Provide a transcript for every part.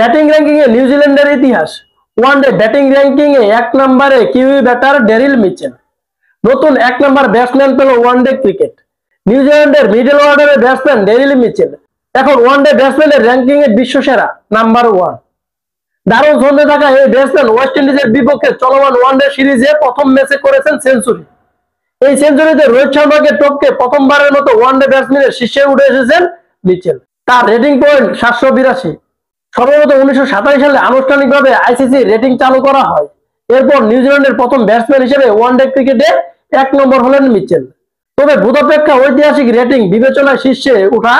Batting ranking এ নিউজিল্যান্ডের ইতিহাস। One day batting ranking এ 1 নম্বরে কিউই ব্যাটার ডেরিল মিচেল। নতুন 1 নম্বর ব্যাটসম্যান পেল ওয়ানডে ক্রিকেট। নিউজিল্যান্ডের মিডল অর্ডারের ব্যাটসম্যান ডেরিল মিচেল এখন ওয়ানডে ব্যাটসম্যানের র্যাঙ্কিং এ বিশ্বসেরা নাম্বার 1। দারুণ ছন্দে থাকা এই ব্যাটসম্যান ওয়েস্ট ইন্ডিজের বিপক্ষে চলমান ওয়ানডে সিরিজে প্রথম ম্যাচে করেছেন সেঞ্চুরি। এই সেঞ্চুরিতে রোহিত শর্মাকে টপকে প্রথমবারের মতো ওয়ানডে ব্যাটসম্যানের শীর্ষে উঠে এসেছেন মিচেল। তার রেটিং পয়েন্ট 782। সর্বপ্রথম 1927 সালে আনুষ্ঠানিকভাবে আইসিসি রেটিং চালু করা হয়। এরপর নিউজিল্যান্ডের প্রথম ব্যাটসম্যান হিসেবে ওয়ানডে ক্রিকেটে 1 নম্বর হলেন মিচেল। তবে ভূতপেক্ষা ঐতিহাসিক রেটিং বিবেচনায় শীর্ষে ওঠা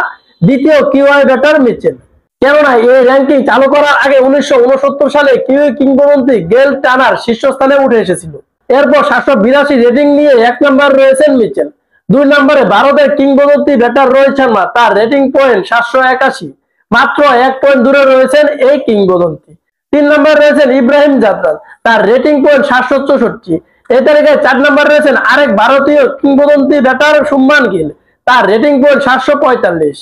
দ্বিতীয় কিউআই ব্যাটার মিচেল। কেননা এই র্যাঙ্কিং চালু করার আগে 1969 সালে কিউই কিংবদন্তি গেল টানার শীর্ষস্থানে উঠে এসেছিল। এরপর 782 রেটিং নিয়ে 1 নম্বর রয়েছেন মিচেল। 2 নম্বরে ভারতের কিংবদন্তি ব্যাটার রোহিত শর্মা, তার রেটিং পয়েন্ট 781। মাত্র 1 পয়েন্ট দূরে রয়েছেন এই কিংবদন্তি। 3 নম্বরে রয়েছেন ইব্রাহিম জাদরান, তার রেটিং পয়েন্ট 764। এই তালিকায় 4 নম্বরে রয়েছেন আরেক ভারতীয় কিংবদন্তি ব্যাটার শুভমান গিল, তার রেটিং পয়েন্ট 745।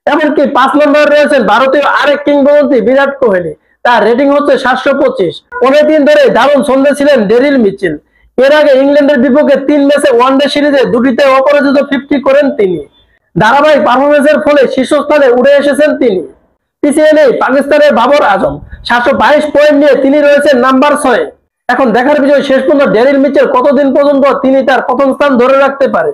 এমনকি 5 নম্বরে রয়েছেন ভারতীয় আরেক কিংবদন্তি বিরাট কোহলি, তার রেটিং হচ্ছে 725। অনেকদিন ধরে দারুণ ছন্দে ছিলেন ডেরিল মিচেল। এর আগে ইংল্যান্ডের বিপক্ষে 3 ম্যাচে ওয়ানডে সিরিজে দুটিতে অপরাজিত 50 করেন তিনি। ধারাবাহিক পারফরমেন্সের ফলে শীর্ষস্থানে উঠে এসেছেন তিনি। পিছিয়ে নেই পাকিস্তানের বাবর আজম, 722 পয়েন্ট নিয়ে তিনি রয়েছেন নাম্বার 6। এখন দেখার বিষয় শেষ পর্যন্ত ডেরিল মিচেল কতদিন পর্যন্ত তিনি তার প্রথম স্থান ধরে রাখতে পারে।